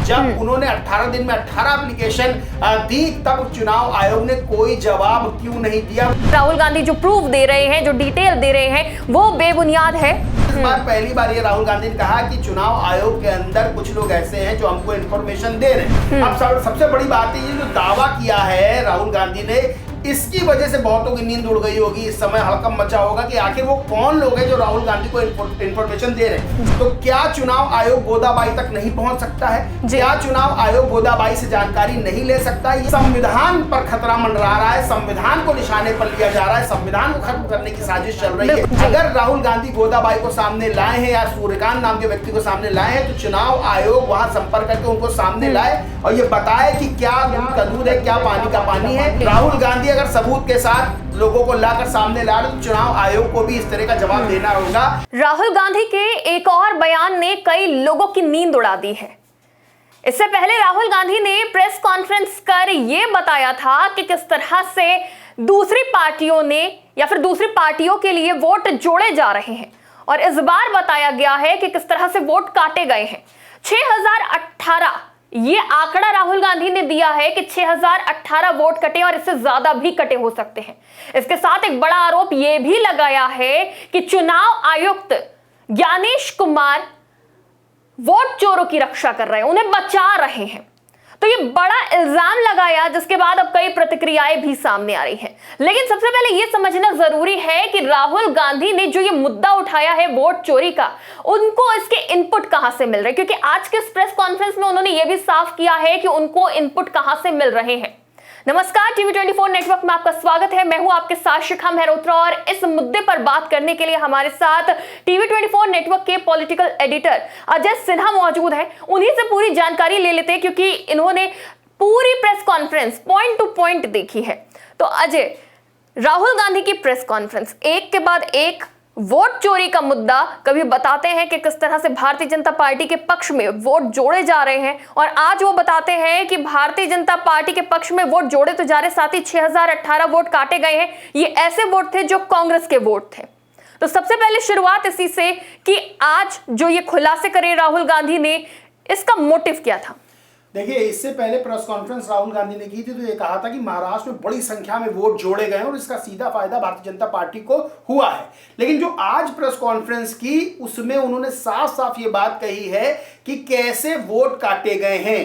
जब उन्होंने 18 दिन में 18 एप्लीकेशन दी, तब चुनाव आयोग ने कोई जवाब क्यों नहीं दिया? राहुल गांधी जो प्रूफ दे रहे हैं, जो डिटेल दे रहे हैं, वो बेबुनियाद है। इस बार पहली बार ये राहुल गांधी ने कहा कि चुनाव आयोग के अंदर कुछ लोग ऐसे हैं जो हमको इन्फॉर्मेशन दे रहे हैं। अब सबसे बड़ी बात है, ये जो दावा किया है राहुल गांधी ने, इसकी वजह से बहुतों की नींद उड़ गई होगी। इस समय हड़कंप मचा होगा कि आखिर वो कौन लोग हैं जो राहुल गांधी को इन्फॉर्मेशन दे रहे हैं। तो क्या चुनाव आयोग गोदाबाई तक नहीं पहुंच सकता है? क्या चुनाव आयोग गोदाबाई से जानकारी नहीं ले सकता? ये संविधान पर खतरा मंडरा रहा है, संविधान को निशाने पर लिया जा रहा है, संविधान को खत्म करने की साजिश चल रही है। अगर राहुल गांधी गोदाबाई को सामने लाए हैं या सूर्यकांत नाम के व्यक्ति को सामने लाए हैं, तो चुनाव आयोग वहां संपर्क करके उनको सामने लाए और ये बताए कि क्या दूध का दूध है, क्या पानी का पानी है। राहुल गांधी अगर सबूत के साथ लोगों को लाकर सामने ला रहे, तो चुनाव आयोग को भी इस तरह का जवाब देना होगा। राहुल गांधी के एक और बयान ने कई लोगों की नींद उड़ा दी है। इससे पहले राहुल गांधी ने प्रेस कॉन्फ्रेंस कर यह बताया था कि किस तरह से दूसरी पार्टियों ने या फिर दूसरी पार्टियों के लिए वोट जोड़े जा रहे हैं, और इस बार बताया गया है कि किस तरह से वोट काटे गए हैं। 6018 ये आंकड़ा राहुल गांधी ने दिया है कि 6018 वोट कटे और इससे ज्यादा भी कटे हो सकते हैं। इसके साथ एक बड़ा आरोप यह भी लगाया है कि चुनाव आयुक्त ज्ञानेश कुमार वोट चोरों की रक्षा कर रहे हैं, उन्हें बचा रहे हैं। तो ये बड़ा इल्जाम लगाया, जिसके बाद अब कई प्रतिक्रियाएं भी सामने आ रही हैं। लेकिन सबसे पहले यह समझना जरूरी है कि राहुल गांधी ने जो ये मुद्दा उठाया है वोट चोरी का, उनको इसके इनपुट कहां से मिल रहे हैं, क्योंकि आज के प्रेस कॉन्फ्रेंस में उन्होंने यह भी साफ किया है कि उनको इनपुट कहां से मिल रहे हैं। नमस्कार, टीवी 24 नेटवर्क में आपका स्वागत है। मैं हूं आपके साथ शिखा मेहरोत्रा, और इस मुद्दे पर बात करने के लिए हमारे साथ टीवी 24 नेटवर्क के पॉलिटिकल एडिटर अजय सिन्हा मौजूद हैं। उन्हीं से पूरी जानकारी ले लेते हैं, क्योंकि इन्होंने पूरी press conference point two point देखी है। तो अजय, राहुल गांधी की प्रेस कॉन्फ्रेंस एक के बाद एक वोट चोरी का मुद्दा, कभी बताते हैं कि किस तरह से भारतीय जनता पार्टी के पक्ष में वोट जोड़े जा रहे हैं, और आज वो बताते हैं कि भारतीय जनता पार्टी के पक्ष में वोट जोड़े तो जा रहे, साथ ही 6018 वोट काटे गए हैं। ये ऐसे वोट थे जो कांग्रेस के वोट थे। तो सबसे पहले शुरुआत इसी से कि आज जो ये खुलासे करे राहुल गांधी ने, इसका मोटिव क्या था? देखिए, इससे पहले प्रेस कॉन्फ्रेंस राहुल गांधी ने की थी, तो ये कहा था कि महाराष्ट्र में बड़ी संख्या में वोट जोड़े गए और इसका सीधा फायदा भारतीय जनता पार्टी को हुआ है। लेकिन जो आज प्रेस कॉन्फ्रेंस की, उसमें उन्होंने साफ साफ ये बात कही है कि कैसे वोट काटे गए हैं,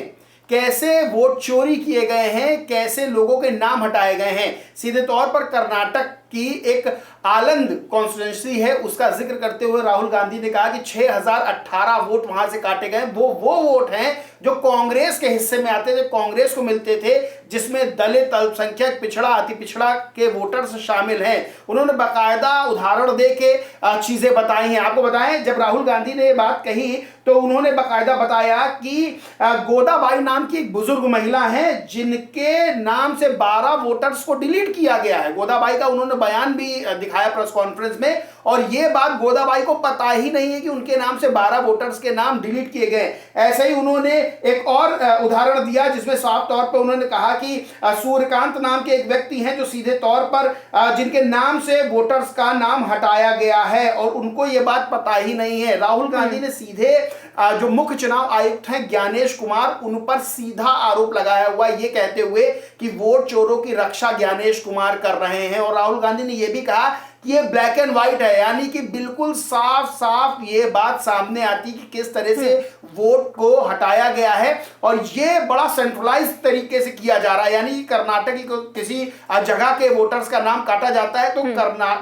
कैसे वोट चोरी किए गए हैं, कैसे लोगों के नाम हटाए गए हैं। सीधे तौर पर कर्नाटक की एक आलंद कॉन्स्टिट्यूएंसी है, उसका जिक्र करते हुए राहुल गांधी ने कहा कि 6018 वोट वहां से काटे गए। वो वोट हैं जो कांग्रेस के हिस्से में आते थे, कांग्रेस को मिलते थे, जिसमें दलित, अल्पसंख्यक, पिछड़ा, अति पिछड़ा के वोटर्स शामिल हैं। उन्होंने बाकायदा उदाहरण दे के चीजें बताई हैं। आपको बताएं, जब राहुल गांधी ने ये बात कही तो उन्होंने बाकायदा बताया कि गोदाबाई नाम की एक बुजुर्ग महिला है, जिनके नाम से 12 वोटर्स को डिलीट किया गया है। गोदाबाई का उन्होंने बयान भी दिखाया प्रेस कॉन्फ्रेंस में, और यह बात गोदाबाई को पता ही नहीं है कि उनके नाम से 12 वोटर्स के नाम डिलीट किए गए। ऐसे ही उन्होंने एक और उदाहरण दिया, जिसमें साफ तौर पर उन्होंने कहा कि सूर्यकांत नाम के एक व्यक्ति हैं जो सीधे तौर पर जिनके नाम से वोटर्स का नाम हटाया गया है, और उनको यह बात पता ही नहीं है। राहुल गांधी ने सीधे जो मुख्य चुनाव आयुक्त हैं ज्ञानेश कुमार, उन पर सीधा आरोप लगाया हुआ, ये कहते हुए कि वोट चोरों की रक्षा ज्ञानेश कुमार कर रहे हैं। और राहुल गांधी ने यह भी कहा कि ये ब्लैक एंड व्हाइट है, यानी कि बिल्कुल साफ साफ ये बात सामने आती कि किस तरह से वोट को हटाया गया है, और ये बड़ा सेंट्रलाइज तरीके से किया जा रहा है। यानी कर्नाटक की किसी जगह के वोटर्स का नाम काटा जाता है, तो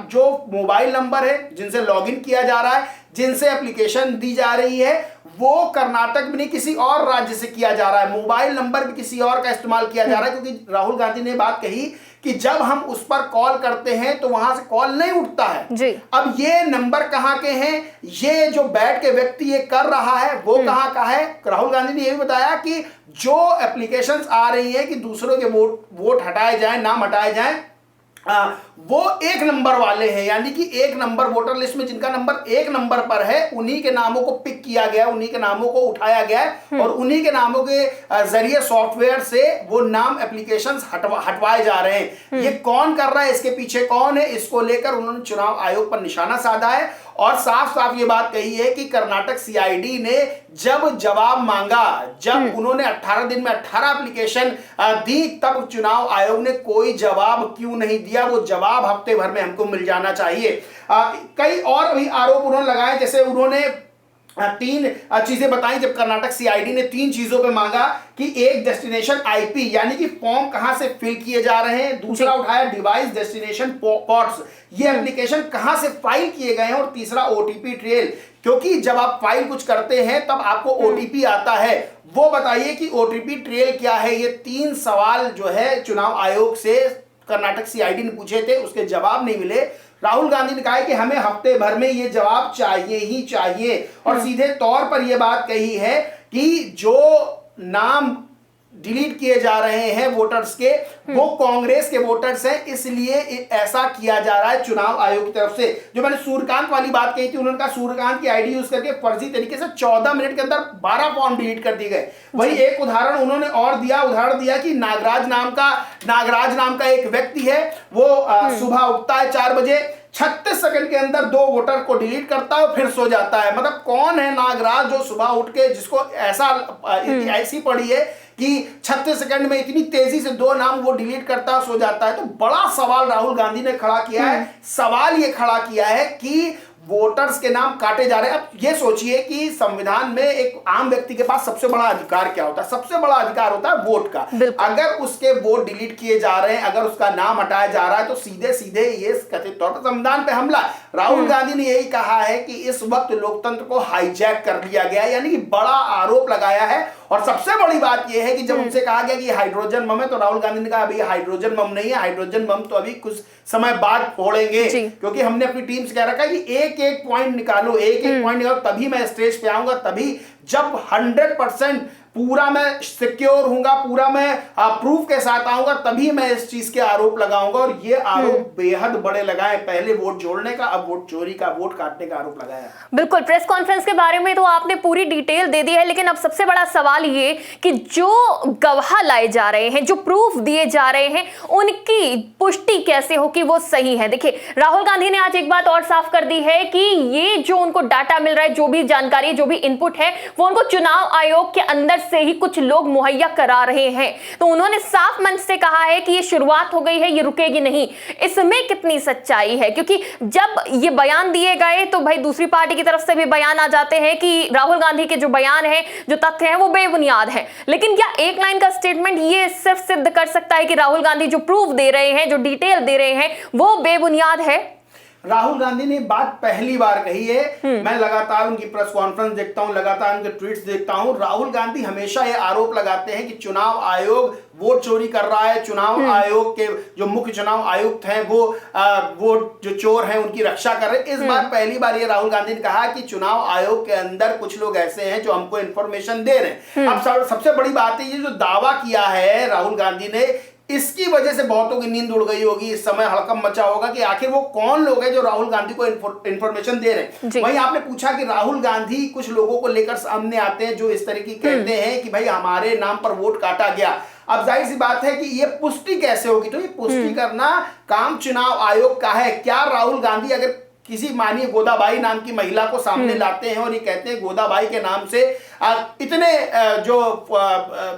जो मोबाइल नंबर है जिनसे लॉगिन किया जा रहा है, जिनसे एप्लीकेशन दी जा रही है, वो कर्नाटक में नहीं किसी और राज्य से किया जा रहा है। मोबाइल नंबर भी किसी और का इस्तेमाल किया जा रहा है, क्योंकि राहुल गांधी ने बात कही कि जब हम उस पर कॉल करते हैं तो वहां से कॉल नहीं उठता है जी। अब ये नंबर कहां के हैं, ये जो बैठ के व्यक्ति ये कर रहा है वो कहां का है। राहुल गांधी ने यह भी बताया कि जो एप्लीकेशंस आ रही है कि दूसरों के वोट हटाए जाएं, नाम हटाए जाएं, वो 1 नंबर वाले हैं, यानी कि 1 नंबर वोटर लिस्ट में जिनका नंबर 1 नंबर पर है, उन्हीं के नामों को पिक किया गया, उन्हीं के नामों को उठाया गया है, और उन्हीं के नामों के जरिए सॉफ्टवेयर से वो नाम एप्लीकेशंस हटवाए जा रहे हैं। ये कौन कर रहा है, इसके पीछे कौन है, इसको लेकर उन्होंने चुनाव आयोग पर निशाना साधा है। और साफ साफ ये बात कही है कि कर्नाटक सीआईडी ने जब जवाब मांगा, जब उन्होंने 18 दिन में 18 एप्लीकेशन दी, तब चुनाव आयोग ने कोई जवाब क्यों नहीं दिया? वो जवाब हफ्ते भर में हमको मिल जाना चाहिए। कई और भी आरोप उन्होंने लगाए, जैसे उन्होंने 3 चीजें बताई। जब कर्नाटक सीआईडी ने 3 चीजों पे मांगा कि एक डेस्टिनेशन आईपी यानी कि फॉर्म कहां से फिल किए जा रहे हैं, दूसरा उठाया डिवाइस डेस्टिनेशन पोर्ट्स, ये एप्लीकेशन कहां से फाइल किए गए हैं, और तीसरा ओटीपी ट्रेल, क्योंकि जब आप फाइल कुछ करते हैं तब आपको ओटीपी आता है, वो बताइए कि ओटीपी ट्रेल क्या है। ये 3 सवाल जो है चुनाव आयोग से कर्नाटक सीआईडी ने पूछे थे, उसके जवाब नहीं मिले। राहुल गांधी ने कहा है कि हमें हफ्ते भर में ये जवाब चाहिए ही चाहिए, और सीधे तौर पर यह बात कही है कि जो नाम डिलीट किए जा रहे हैं वोटर्स के, वो कांग्रेस के वोटर्स हैं, इसलिए ऐसा किया जा रहा है चुनाव आयोग की तरफ से। जो मैंने सूर्यकांत वाली बात कही थी, उन्होंने कहा सूर्यकांत की आईडी यूज करके फर्जी तरीके से 14 मिनट के अंदर 12 फॉर्म डिलीट कर दिए गए। वही एक उदाहरण उन्होंने और उदाहरण दिया कि नागराज नाम का एक व्यक्ति है, वो सुबह उठता है 4 बजे, 36 सेकंड के अंदर 2 वोटर को डिलीट करता है और फिर सो जाता है। मतलब कौन है नागराज जो सुबह उठ के, जिसको ऐसी पड़ी है कि 36 सेकंड में इतनी तेजी से 2 नाम वो डिलीट करता है, सो जाता है। तो बड़ा सवाल राहुल गांधी ने खड़ा किया है। सवाल ये खड़ा किया है कि वोटर्स के नाम काटे जा रहे हैं। अब ये सोचिए कि संविधान में एक आम व्यक्ति के पास सबसे बड़ा अधिकार क्या होता है? सबसे बड़ा अधिकार होता है वोट का। अगर उसके वोट डिलीट किए जा रहे हैं, अगर उसका नाम हटाया जा रहा है, तो सीधे सीधे ये कथित तौर पर संविधान पे हमला। राहुल गांधी ने यही कहा है कि इस वक्त लोकतंत्र को हाईजैक कर लिया गया है, यानी कि बड़ा आरोप लगाया है। और सबसे बड़ी बात यह है कि जब उनसे कहा गया कि हाइड्रोजन बम है, तो राहुल गांधी ने कहा अभी हाइड्रोजन बम नहीं है, हाइड्रोजन बम तो अभी कुछ समय बाद फोड़ेंगे, क्योंकि हमने अपनी टीम से कह रखा है कि एक पॉइंट निकालो, एक पॉइंट निकालो, तभी मैं स्टेज पे आऊंगा, तभी जब 100% पूरा मैं सिक्योर हूंगा, पूरा मैं प्रूफ के साथ आऊंगा, तभी मैं इस चीज के आरोप लगाऊंगा। और ये आरोप बेहद बड़े लगाए, पहले वोट जोड़ने का, अब वोट चोरी का, वोट काटने का आरोप लगाया। बिल्कुल, प्रेस कॉन्फ्रेंस के बारे में तो आपने पूरी डिटेल दे दी है, लेकिन अब सबसे बड़ा सवाल ये कि जो गवाह लाए जा रहे हैं, जो प्रूफ दिए जा रहे हैं, उनकी पुष्टि कैसे हो कि वो सही है। देखिए, राहुल गांधी ने आज एक बात और साफ कर दी है कि ये जो उनको डाटा मिल रहा है, जो भी जानकारी, जो भी इनपुट है, वो उनको चुनाव आयोग के अंदर से ही कुछ लोग मुहैया करा रहे हैं। तो उन्होंने साफ मन से कहा है कि ये शुरुआत हो गई है, ये रुकेगी नहीं। इसमें कितनी सच्चाई है? क्योंकि जब ये बयान दिए गए तो भाई दूसरी पार्टी की तरफ से भी बयान आ जाते हैं कि राहुल गांधी के जो बयान है, जो तथ्य हैं, वो बेबुनियाद हैं। लेकिन क्या एक लाइन का स्टेटमेंट ये सिर्फ सिद्ध कर सकता है कि राहुल गांधी जो प्रूफ दे रहे हैं, जो डिटेल दे रहे हैं, वो बेबुनियाद है? राहुल गांधी ने बात पहली बार कही है। मैं लगातार उनकी प्रेस कॉन्फ्रेंस देखता हूं, लगातार उनके ट्वीट्स देखता हूं। राहुल गांधी हमेशा ये आरोप लगाते हैं कि चुनाव आयोग वोट चोरी कर रहा है, चुनाव आयोग के जो मुख्य चुनाव आयुक्त हैं वो जो चोर हैं उनकी रक्षा कर रहे हैं। इस बार पहली बार ये राहुल गांधी ने कहा कि चुनाव आयोग के अंदर कुछ लोग ऐसे हैं जो हमको इंफॉर्मेशन दे रहे हैं। अब सबसे बड़ी बात है, ये जो दावा किया है राहुल गांधी ने, इसकी वजह से बहुतों की नींद उड़ गई होगी, इस समय हड़कंप मचा होगा कि आखिर वो कौन लोग हैं जो राहुल गांधी को इंफॉर्मेशन दे रहे हैं। वहीं आपने पूछा कि राहुल गांधी कुछ लोगों को लेकर सामने आते हैं जो इस तरह की कहते हैं कि भाई हमारे नाम पर वोट काटा गया। अब जाहिर सी बात है कि ये पुष्टि कैसे होगी? तो ये पुष्टि करना काम चुनाव आयोग का है। क्या राहुल गांधी अगर किसी मानिए गोदाबाई नाम की महिला को सामने लाते हैं और ये कहते हैं गोदाबाई के नाम से इतने जो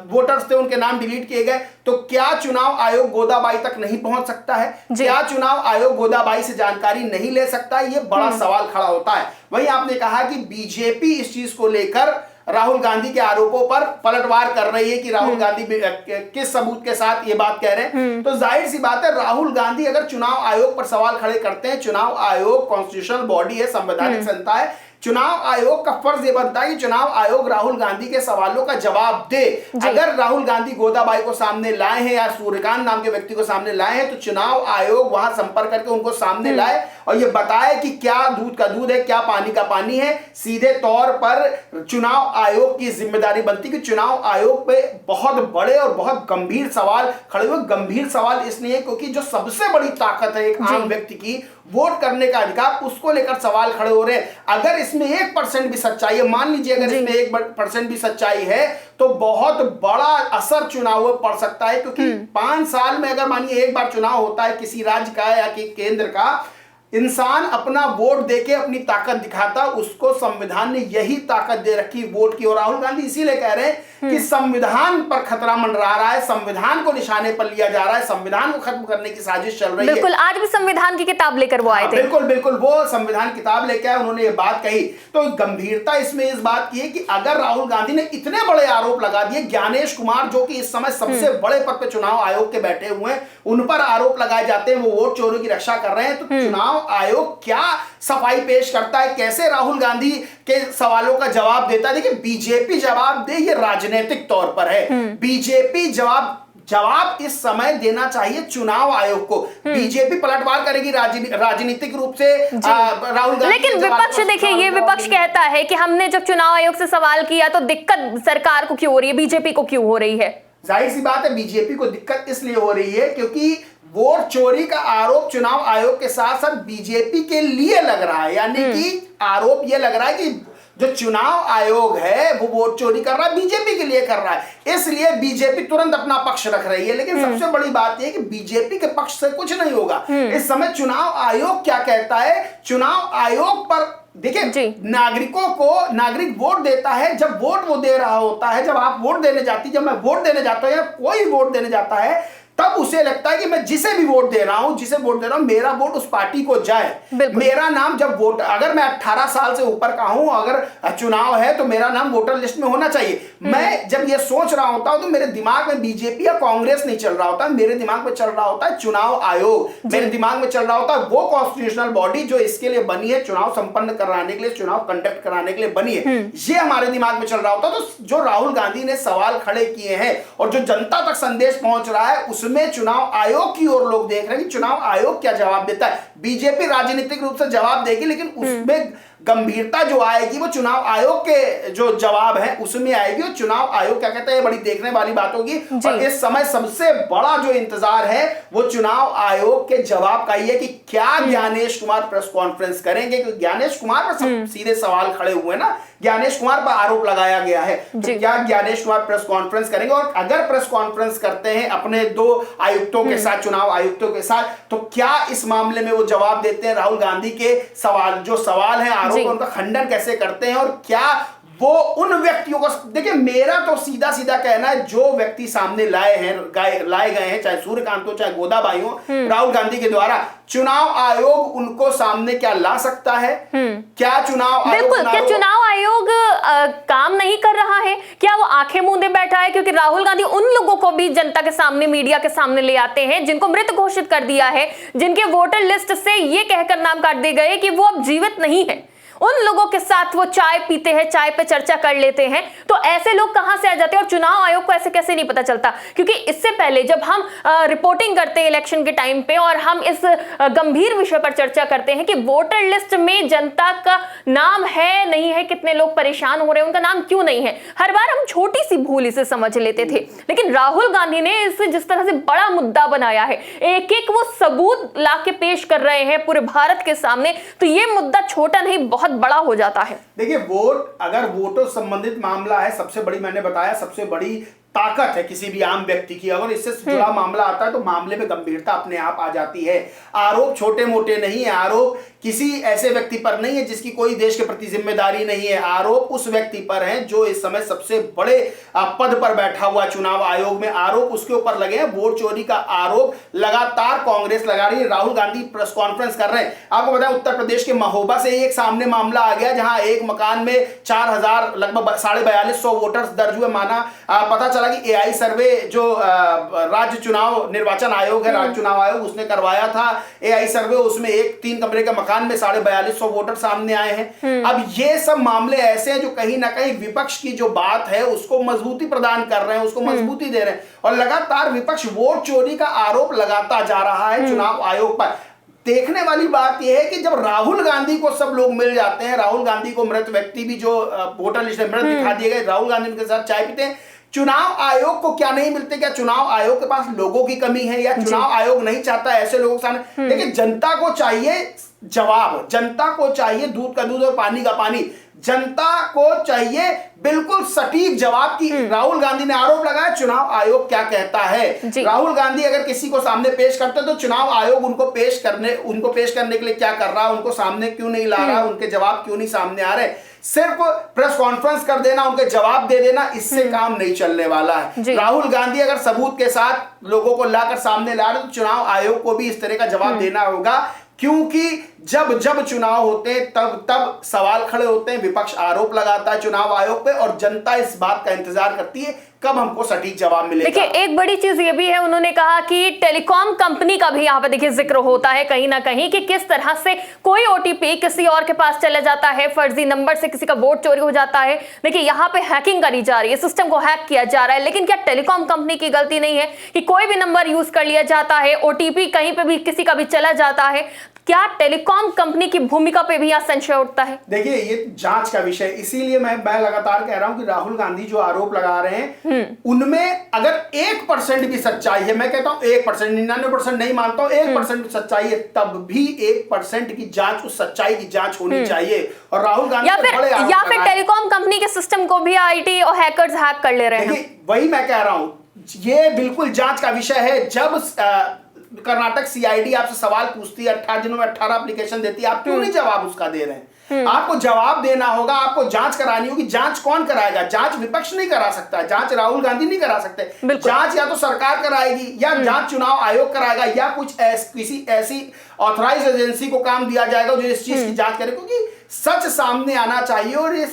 वोटर्स थे उनके नाम डिलीट किए गए, तो क्या चुनाव आयोग गोदाबाई तक नहीं पहुंच सकता है? क्या चुनाव आयोग गोदाबाई से जानकारी नहीं ले सकता? ये बड़ा सवाल खड़ा होता है। वहीं आपने कहा कि बीजेपी इस चीज को लेकर राहुल गांधी के आरोपों पर पलटवार कर रही है कि राहुल गांधी किस सबूत के साथ ये बात कह रहे हैं। तो जाहिर सी बात है, राहुल गांधी अगर चुनाव आयोग पर सवाल खड़े करते हैं, चुनाव आयोग कॉन्स्टिट्यूशनल बॉडी है, संवैधानिक संस्था है, चुनाव आयोग का फर्ज ये बनता है कि चुनाव आयोग राहुल गांधी के सवालों का जवाब दे। अगर राहुल गांधी गोदाबाई को सामने लाए हैं या सूर्यकांत नाम के व्यक्ति को सामने लाए हैं, तो चुनाव आयोग वहां संपर्क करके उनको सामने लाए और ये बताए कि क्या दूध का दूध है, क्या पानी का पानी है। सीधे तौर पर चुनाव आयोग की जिम्मेदारी बनती है कि चुनाव आयोग पे बहुत बड़े और बहुत गंभीर सवाल खड़े हुए। गंभीर सवाल इसलिए क्योंकि जो सबसे बड़ी ताकत है एक आम व्यक्ति की, वोट करने का अधिकार, उसको लेकर सवाल खड़े हो रहे हैं। अगर इसमें 1% भी सच्चाई है, मान लीजिए अगर इसमें 1% भी सच्चाई है, तो बहुत बड़ा असर चुनाव में पड़ सकता है। क्योंकि 5 साल में अगर मानिए एक बार चुनाव होता है किसी राज्य का या कि केंद्र का, इंसान अपना वोट देके अपनी ताकत दिखाता, उसको संविधान ने यही ताकत दे रखी वोट की। और राहुल गांधी इसीलिए कह रहे हैं कि संविधान पर खतरा मंडरा रहा है, संविधान को निशाने पर लिया जा रहा है, संविधान को खत्म करने की साजिश चल रही है। बिल्कुल, आज भी संविधान की किताब लेकर वो आए थे। बिल्कुल बिल्कुल, वो संविधान किताब लेकर आए, उन्होंने ये बात कही। तो गंभीरता इसमें इस बात की है कि अगर राहुल गांधी ने इतने बड़े आरोप लगा दिए, ज्ञानेश कुमार जो कि इस समय सबसे बड़े पद पे चुनाव आयोग के बैठे हुए हैं, उन पर आरोप लगाए जाते हैं वो वोट चोरी की रक्षा कर रहे हैं, तो चुनाव आयोग क्या सफाई पेश करता है, कैसे राहुल गांधी के सवालों का जवाब देता है? देखिए, बीजेपी जवाब दे ये राजनीतिक तौर पर है। बीजेपी जवाब इस समय देना चाहिए चुनाव आयोग को। बीजेपी पलटवार करेगी राजनीतिक रूप से राहुल गांधी। लेकिन विपक्ष, देखिए, ये विपक्ष कहता है कि हमने जब चुनाव आयोग से सवाल किया तो दिक्कत सरकार को क्यों हो रही है, बीजेपी को क्यों हो रही है? जाहिर सी बात है, बीजेपी को दिक्कत इसलिए हो रही है क्योंकि वोट चोरी का आरोप चुनाव आयोग के साथ साथ बीजेपी के लिए लग रहा है। यानी कि आरोप यह लग रहा है कि जो चुनाव आयोग है वो वोट चोरी कर रहा है, बीजेपी के लिए कर रहा है, इसलिए बीजेपी तुरंत अपना पक्ष रख रही है। लेकिन सबसे बड़ी बात यह है कि बीजेपी के पक्ष से कुछ नहीं होगा। इस समय चुनाव आयोग क्या कहता है? चुनाव आयोग पर देखिए, नागरिक वोट देता है जब वोट वो दे रहा होता है, जब आप वोट देने जाती, जब मैं वोट देने जाता हूं या कोई वोट देने जाता है, तब उसे लगता है कि मैं जिसे भी वोट दे रहा हूं, मेरा वोट उस पार्टी को जाए। मेरा नाम जब वोट, अगर मैं 18 साल से ऊपर का हूं, अगर चुनाव है तो मेरा नाम वोटर लिस्ट में होना चाहिए। मैं जब ये सोच रहा होता हूं तो मेरे दिमाग में बीजेपी या कांग्रेस नहीं चल रहा होता, मेरे दिमाग में चल रहा होता है चुनाव आयोग। मेरे दिमाग में चल रहा होता है वो कॉन्स्टिट्यूशनल बॉडी जो इसके लिए बनी है, चुनाव संपन्न कराने के लिए, चुनाव कंडक्ट कराने के लिए बनी है, ये हमारे दिमाग में चल रहा होता। तो जो राहुल गांधी ने सवाल खड़े किए हैं और जो जनता तक संदेश पहुंच रहा है, उसमें चुनाव आयोग की ओर लोग देख रहे हैं कि चुनाव आयोग क्या जवाब देता है। बीजेपी राजनीतिक रूप से जवाब देगी, लेकिन उसमें गंभीरता जो आएगी वो चुनाव आयोग के जो जवाब है उसमें आएगी। और चुनाव आयोग क्या कहता है, ये बड़ी देखने वाली बात होगी। और इस समय सबसे बड़ा जो इंतजार है वो चुनाव आयोग के जवाब का ही है कि क्या ज्ञानेश कुमार प्रेस कॉन्फ्रेंस करेंगे, क्योंकि ज्ञानेश कुमार पर सीधे सवाल खड़े हुए ना, ज्ञानेश कुमार पर आरोप लगाया गया है। तो क्या ज्ञानेश कुमार प्रेस कॉन्फ्रेंस करेंगे? और अगर प्रेस कॉन्फ्रेंस करते हैं अपने 2 आयुक्तों के साथ, चुनाव आयुक्तों के साथ, तो क्या इस मामले में वो जवाब देते हैं राहुल गांधी के सवाल है, उनका खंडन कैसे करते हैं? और क्या वो उन व्यक्तियों को, देखिए, मेरा तो सीधा सीधा कहना है, जो व्यक्ति सामने लाए गए हैं, चाहे सूर्यकांत हो चाहे गोदाबाई हो, राहुल गांधी के द्वारा, चुनाव आयोग उनको सामने क्या ला सकता है? क्या चुनाव आयोग, क्या चुनाव आयोग काम नहीं कर रहा है? क्या वो आंखें मूंदे बैठा है? क्योंकि राहुल गांधी उन लोगों को भी जनता के सामने, मीडिया के सामने ले आते हैं जिनको मृत घोषित कर दिया है, जिनके वोटर लिस्ट से ये कहकर नाम काट दिए गए कि वो अब जीवित नहीं है। उन लोगों के साथ वो चाय पीते हैं, चाय पे चर्चा कर लेते हैं। तो ऐसे लोग कहां से आ जाते हैं? और चुनाव आयोग को ऐसे कैसे नहीं पता चलता? क्योंकि इससे पहले जब हम रिपोर्टिंग करते हैं इलेक्शन के टाइम पे और हम इस गंभीर विषय पर चर्चा करते हैं कि वोटर लिस्ट में जनता का नाम है नहीं है, कितने लोग परेशान हो रहे हैं, उनका नाम क्यों नहीं है, हर बार हम छोटी सी भूल इसे समझ लेते थे। लेकिन राहुल गांधी ने इसे जिस तरह से बड़ा मुद्दा बनाया है, एक एक वो सबूत ला के पेश कर रहे हैं पूरे भारत के सामने, तो ये मुद्दा छोटा नहीं, बहुत बड़ा हो जाता है। देखिए, अगर वोटों संबंधित मामला है, सबसे बड़ी, मैंने बताया, सबसे बड़ी ताकत है किसी भी आम व्यक्ति की। अगर इससे जुड़ा मामला आता है तो मामले में गंभीरता अपने आप आ जाती है। आरोप छोटे मोटे नहीं है, आरोप किसी ऐसे व्यक्ति पर नहीं है जिसकी कोई देश के प्रति जिम्मेदारी नहीं है, आरोप उस व्यक्ति पर है जो इस समय सबसे बड़े पद पर बैठा हुआ चुनाव आयोग में, आरोप उसके ऊपर लगे हैं। वोट चोरी का आरोप लगातार कांग्रेस लगा रही है, राहुल गांधी प्रेस कॉन्फ्रेंस कर रहे हैं। आपको पता है, उत्तर प्रदेश के महोबा से एक सामने मामला आ गया जहां एक मकान में 4000 लगभग 4250 वोटर्स दर्ज हुए। पता चला कि एआई सर्वे जो राज्य चुनाव निर्वाचन आयोग है, राज्य चुनाव आयोग, उसने करवाया था एआई सर्वे, उसमें एक 3 कमरे के मकान में 4250 वोटर सामने आए हैं। अब ये सब मामले ऐसे हैं जो कहीं ना कहीं विपक्ष की जो बात है उसको मजबूती प्रदान कर रहे हैं, उसको मजबूती दे रहे हैं। और लगातार विपक्ष वोट चोरी का आरोप लगाता जा रहा है चुनाव आयोग पर। देखने वाली बात यह है कि जब राहुल गांधी को सब लोग मिल जाते हैं, राहुल गांधी को मृत व्यक्ति भी जो वोटर लिस्ट में मृत दिखा दिए गए, राहुल गांधी उनके साथ चाय पीते हैं, चुनाव आयोग को क्या नहीं मिलते? क्या चुनाव आयोग के पास लोगों की कमी है या चुनाव आयोग नहीं चाहता ऐसे लोगों के सामने? देखिए, जनता को चाहिए जवाब, जनता को चाहिए दूध का दूध और पानी का पानी। जनता को चाहिए बिल्कुल सटीक जवाब की। राहुल गांधी ने आरोप लगाया, चुनाव आयोग क्या कहता है। राहुल गांधी अगर किसी को सामने पेश करते तो चुनाव आयोग उनको पेश करने के लिए क्या कर रहा है, उनको सामने क्यों नहीं ला रहा, उनके जवाब क्यों नहीं सामने आ रहे। सिर्फ प्रेस कॉन्फ्रेंस कर देना, उनके जवाब दे देना, इससे काम नहीं चलने वाला है। राहुल गांधी अगर सबूत के साथ लोगों को लाकर सामने ला रहे तो चुनाव आयोग को भी इस तरह का जवाब देना होगा, क्योंकि जब जब चुनाव होते हैं तब सवाल खड़े होते हैं, विपक्ष आरोप लगाता है चुनाव आयोग पे और जनता इस बात का इंतजार करती है कब हमको सटीक जवाब मिलेगा। देखिए एक बड़ी चीज ये भी है, उन्होंने कहा कि टेलीकॉम कंपनी का भी यहाँ पे देखिए जिक्र होता है कहीं ना कहीं कि किस तरह से कोई ओटीपी किसी और के पास चला जाता है, फर्जी नंबर से किसी का वोट चोरी हो जाता है। देखिए यहाँ पे हैकिंग करी जा रही है, सिस्टम को हैक किया जा रहा है, लेकिन क्या टेलीकॉम कंपनी की गलती नहीं है कि कोई भी नंबर यूज कर लिया जाता है, ओटीपी कहीं पे भी किसी का भी चला जाता है। क्या टेलीकॉम कंपनी की भूमिका पे भी यहाँ संशय उठता है? देखिए ये जांच का विषय, इसीलिए मैं लगातार कह रहा हूं कि राहुल गांधी जो आरोप लगा रहे हैं उनमें अगर 1% भी सच्चाई है, मैं कहता हूं 1%, 99% नहीं मानता हूं, 1% सच्चाई है, तब भी 1% की जांच, उस सच्चाई की जांच होनी चाहिए। और राहुल गांधी या फिर टेलीकॉम कंपनी के सिस्टम को भी आईटी और हैकर्स हैक कर ले रहे हैं। वही मैं कह रहा हूं, ये बिल्कुल जांच का विषय है। जब कर्नाटक सीआईडी आपसे सवाल पूछती है, 18 दिनों में 18 एप्लीकेशन देती है, आप क्यों नहीं जवाब उसका दे रहे हैं? आपको जवाब देना होगा, आपको जांच करानी होगी। जांच कौन कराएगा? जांच विपक्ष नहीं करा सकता, जांच राहुल गांधी नहीं करा सकते। जांच या तो सरकार कराएगी या जांच चुनाव आयोग कराएगा या किसी ऐसी ऑथराइज एजेंसी को काम दिया जाएगा जो इस चीज की जांच करे, क्योंकि सच सामने आना चाहिए। और ये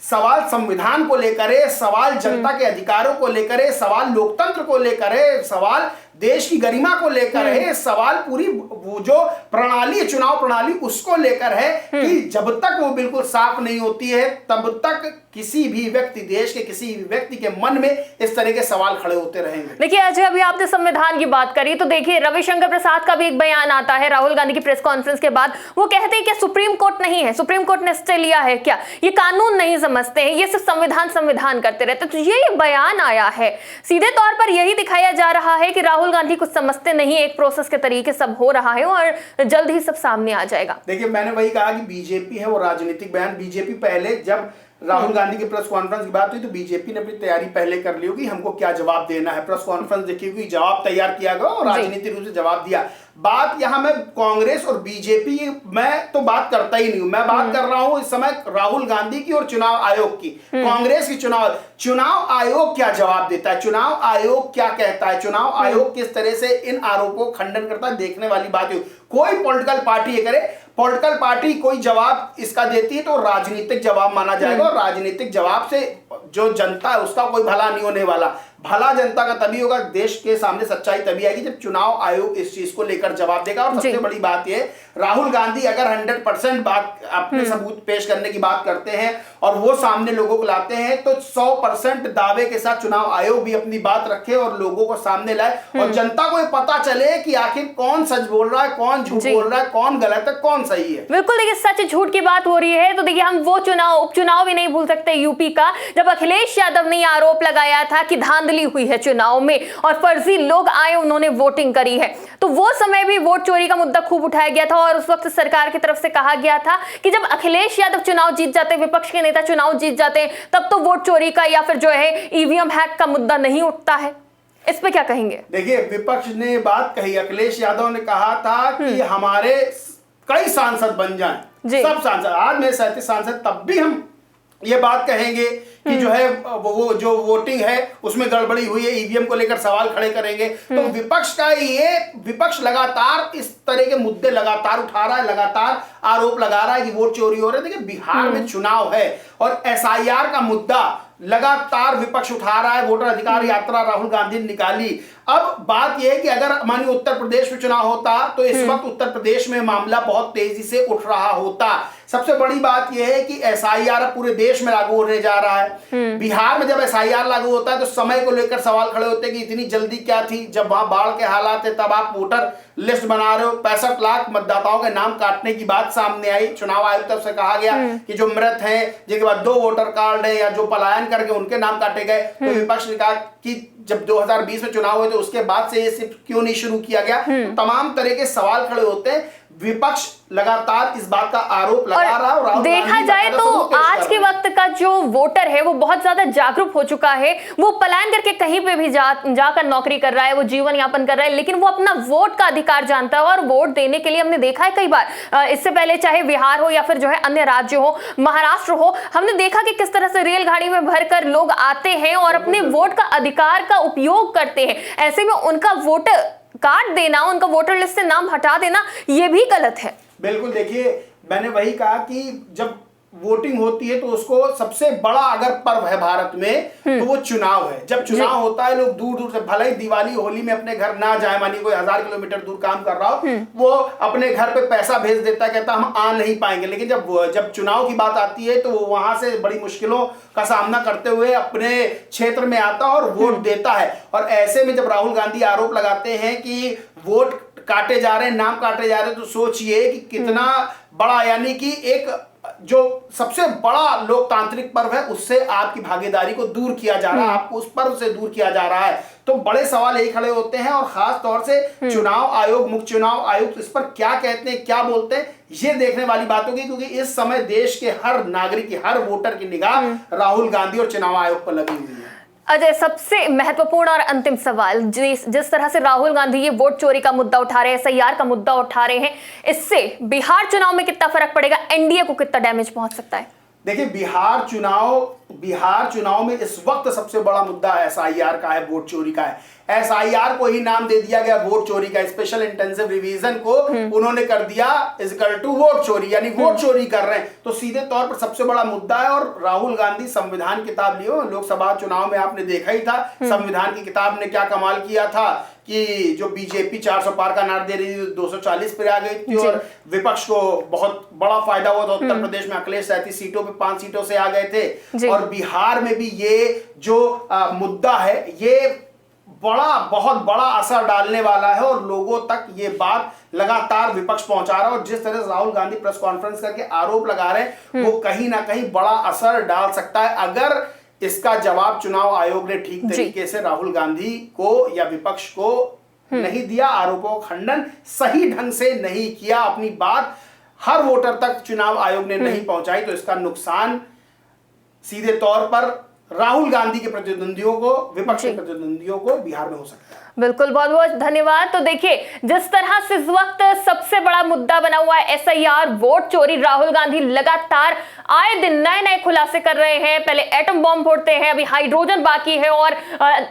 सवाल संविधान को लेकर है, सवाल जनता के अधिकारों को लेकर है, सवाल लोकतंत्र को लेकर है, सवाल देश की गरिमा को लेकर है, सवाल पूरी वो जो प्रणाली है, चुनाव प्रणाली, उसको लेकर है कि जब तक वो बिल्कुल साफ नहीं होती है तब तक किसी भी व्यक्ति, देश के किसी भी व्यक्ति के मन में इस तरह के सवाल खड़े होते रहेंगे। देखिए अजय, अभी आपने संविधान की बात करी तो देखिए रविशंकर प्रसाद का भी एक बयान आता है राहुल गांधी की प्रेस कॉन्फ्रेंस के बाद। वो कहते हैं कि सुप्रीम कोर्ट नहीं है, सुप्रीम कोर्ट ने स्टे लिया है क्या, ये कानून नहीं समझते हैं, ये सिर्फ संविधान करते रहते। तो ये बयान आया है, सीधे तौर पर यही दिखाया जा रहा है कि राहुल गांधी कुछ समझते नहीं, एक प्रोसेस के तरीके सब हो रहा है और जल्द ही सब सामने आ जाएगा। देखिए मैंने वही कहा कि बीजेपी है वो राजनीतिक बयान, बीजेपी पहले जब राहुल गांधी की प्रेस कॉन्फ्रेंस की बात हुई तो बीजेपी ने अपनी तैयारी पहले कर ली होगी, हमको क्या जवाब देना है। प्रेस कॉन्फ्रेंस देखी हुई, जवाब तैयार किया गया और राजनीतिक रूप से जवाब दिया। बात यहां मैं कांग्रेस और बीजेपी, मैं तो बात करता ही नहीं हूं, मैं बात कर रहा हूं इस समय राहुल गांधी की और चुनाव आयोग की। कांग्रेस की चुनाव आयोग क्या जवाब देता है, चुनाव आयोग क्या कहता है, चुनाव आयोग किस तरह से इन आरोपों को खंडन करता है, देखने वाली बात है। कोई पॉलिटिकल पार्टी ये करे, पॉलिटिकल पार्टी कोई जवाब इसका देती है तो राजनीतिक जवाब माना जाएगा और राजनीतिक जवाब से जो जनता है उसका कोई भला नहीं होने वाला। भला जनता का तभी होगा, देश के सामने सच्चाई तभी आएगी जब चुनाव आयोग इस चीज को लेकर जवाब देगा। और सबसे बड़ी बात यह, राहुल गांधी अगर 100% बात अपने सबूत पेश करने की बात करते हैं और वो सामने लोगों को लाते हैं तो 100% दावे के साथ चुनाव आयोग भी अपनी बात रखे और लोगों को सामने लाए और जनता को ये पता चले कि आखिर कौन सच बोल रहा है, कौन झूठ बोल रहा है, कौन गलत है, कौन सही है। बिल्कुल, देखिए सच झूठ की बात हो रही है तो देखिए हम वो उपचुनाव भी नहीं भूल सकते यूपी का, जब अखिलेश यादव ने आरोप लगाया था कि धांधली हुई है चुनाव में और फर्जी लोग आए, उन्होंने वोटिंग करी है। तो वो समय भी वोट चोरी का मुद्दा खूब उठाया गया था और उस वक्त सरकार की तरफ से कहा गया था कि जब अखिलेश यादव चुनाव जीत जाते, विपक्ष के नेता चुनाव जीत जाते हैं, तब तो वोट चोरी का या फिर जो है ईवीएम हैक का मुद्दा नहीं उठता है। इस पे क्या कहेंगे? देखिए विपक्ष ने बात कही, अखिलेश यादव ने कहा था कि हमारे कई सांसद बन जाएं, सब सांसद, आज में 37 सांसद, तब भी हम ये बात कहेंगे कि जो है वो जो वोटिंग है उसमें गड़बड़ी हुई है, ईवीएम को लेकर सवाल खड़े करेंगे। तो विपक्ष लगातार इस तरह के मुद्दे लगातार उठा रहा है, लगातार आरोप लगा रहा है कि वोट चोरी हो रहे हैं। देखिए बिहार में चुनाव है और एसआईआर का मुद्दा लगातार विपक्ष उठा रहा है, वोटर अधिकार यात्रा राहुल गांधी ने निकाली। अब बात यह है कि अगर मानिए उत्तर प्रदेश में चुनाव होता तो इस वक्त उत्तर प्रदेश में मामला बहुत तेजी से उठ रहा होता। सबसे बड़ी बात यह है कि एसआईआर पूरे देश में लागू होने जा रहा है। बिहार में जब एसआईआर लागू होता है तो समय को लेकर सवाल खड़े होते हैं कि इतनी जल्दी क्या थी, जब वहां बाढ़ के हालात है तब आप वोटर लिस्ट बना रहे हो। 65 लाख मतदाताओं के नाम काटने की बात सामने आई। चुनाव आयोग तरफ से कहा गया कि जो मृत हैं, जिनके बाद 2 वोटर कार्ड है या जो पलायन करके उनके नाम काटे गए, तो विपक्ष ने कहा कि जब 2020 में चुनाव हुए तो उसके बाद से ये सिर्फ क्यों नहीं शुरू किया गया। तमाम तरह के सवाल खड़े होते हैं। विपक्ष लगातार इस बात का आरोप लगा रहा है। और देखा जाए तो आज के वक्त का जो वोटर है वो बहुत ज्यादा जागरूक हो चुका है। वो पलायन करके कहीं पे भी जाकर नौकरी कर रहा है, वो जीवन यापन कर रहा है, लेकिन वो अपना वोट का अधिकार जानता है और वोट देने के लिए हमने देखा है कई बार। इससे पहले चाहे बिहार हो या फिर जो है अन्य राज्य हो, महाराष्ट्र हो, हमने देखा कि किस तरह से रेलगाड़ी में भरकर लोग आते हैं और अपने वोट का अधिकार का उपयोग करते हैं। ऐसे में उनका वोटर कार्ड देना, उनका वोटर लिस्ट से नाम हटा देना, यह भी गलत है। बिल्कुल, देखिए मैंने वही कहा कि जब वोटिंग होती है तो उसको सबसे बड़ा अगर पर्व है भारत में तो वो चुनाव है। जब चुनाव होता है लोग दूर दूर से, भले ही दिवाली होली में अपने घर ना जाए, मानिए कोई 1000 किलोमीटर दूर काम कर रहा हो, वो अपने घर पे पैसा भेज देता है, कहता हम आ नहीं पाएंगे। लेकिन जब चुनाव की बात आती है तो वो वहां से बड़ी मुश्किलों का सामना करते हुए अपने क्षेत्र में आता है और वोट देता है। और ऐसे में जब राहुल गांधी आरोप लगाते हैं कि वोट काटे जा रहे हैं, नाम काटे जा रहे हैं, तो सोचिए कि कितना बड़ा, यानी कि एक जो सबसे बड़ा लोकतांत्रिक पर्व है उससे आपकी भागीदारी को दूर किया जा रहा है, आपको उस पर्व से दूर किया जा रहा है। तो बड़े सवाल यही खड़े होते हैं और खास तौर से चुनाव आयोग, मुख्य चुनाव आयुक्त इस पर क्या कहते हैं, क्या बोलते हैं, ये देखने वाली बात होगी। क्योंकि इस समय देश के हर नागरिक की, हर वोटर की निगाह राहुल गांधी और चुनाव आयोग पर लगी हुई है। अजय, सबसे महत्वपूर्ण और अंतिम सवाल, जिस तरह से राहुल गांधी ये वोट चोरी का मुद्दा उठा रहे हैं, SIR का मुद्दा उठा रहे हैं, इससे बिहार चुनाव में कितना फर्क पड़ेगा, एनडीए को कितना डैमेज पहुंच सकता है? देखिए, बिहार चुनाव में इस वक्त सबसे बड़ा मुद्दा SIR का है, वोट चोरी का है। SIR को ही नाम दे दिया गया वोट चोरी का, स्पेशल इंटेंसिव रिवीजन को उन्होंने कर दिया इक्वल टू वोट चोरी, यानी वोट चोरी कर रहे हैं। तो सीधे तौर पर सबसे बड़ा मुद्दा है। और राहुल गांधी संविधान किताब लिए, लोकसभा चुनाव में आपने देखा ही था संविधान की किताब ने क्या कमाल किया था कि जो बीजेपी 400 पार का नारा दे रही थी 240 पर आ गई थी और विपक्ष को बहुत बड़ा फायदा हुआ था। उत्तर प्रदेश में अखिलेश 37 सीटों पे 5 सीटों से आ गए थे। और बिहार में भी ये जो मुद्दा है, ये बहुत बड़ा असर डालने वाला है और लोगों तक ये बात लगातार विपक्ष पहुंचा रहा है। और जिस तरह से राहुल गांधी प्रेस कॉन्फ्रेंस करके आरोप लगा रहे हैं वो कहीं ना कहीं बड़ा असर डाल सकता है अगर इसका जवाब चुनाव आयोग ने ठीक तरीके से राहुल गांधी को या विपक्ष को नहीं दिया, आरोपों का खंडन सही ढंग से नहीं किया, अपनी बात हर वोटर तक चुनाव आयोग ने नहीं पहुंचाई, तो इसका नुकसान सीधे तौर पर राहुल गांधी के प्रतिद्वंदियों को, विपक्ष के प्रतिद्वंदियों को बिहार में हो सकता है। बिल्कुल, बहुत बहुत धन्यवाद। तो देखिए, जिस तरह से इस वक्त सबसे बड़ा मुद्दा बना हुआ है SIR, वोट चोरी, राहुल गांधी लगातार आए दिन नए नए खुलासे कर रहे हैं। पहले एटम बॉम्ब फोड़ते हैं, अभी हाइड्रोजन बाकी है और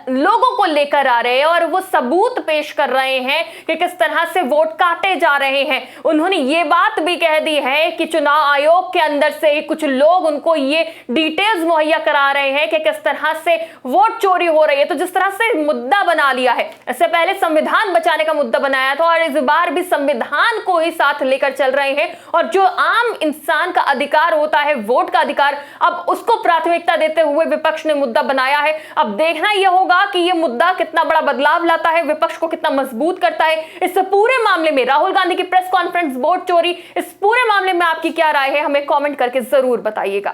लोगों को लेकर आ रहे हैं और वो सबूत पेश कर रहे हैं कि किस तरह से वोट काटे जा रहे हैं। उन्होंने ये बात भी कह दी है कि चुनाव आयोग के अंदर से ही कुछ लोग उनको ये डिटेल्स मुहैया करा रहे हैं कि किस तरह से वोट चोरी हो रही है। तो जिस तरह से मुद्दा बना लिया है, इससे पहले संविधान बचाने का मुद्दा बनाया था और इस बार भी संविधान को ही साथ लेकर चल रहे हैं। और जो आम इंसान का अधिकार होता है, वोट का अधिकार, अब उसको प्राथमिकता देते हुए विपक्ष ने मुद्दा बनाया है। अब देखना यह होगा कि यह मुद्दा कितना बड़ा बदलाव लाता है, विपक्ष को कितना मजबूत करता है। इस पूरे मामले में राहुल गांधी की प्रेस कॉन्फ्रेंस, वोट चोरी, इस पूरे मामले में आपकी क्या राय है, हमें कॉमेंट करके जरूर बताइएगा।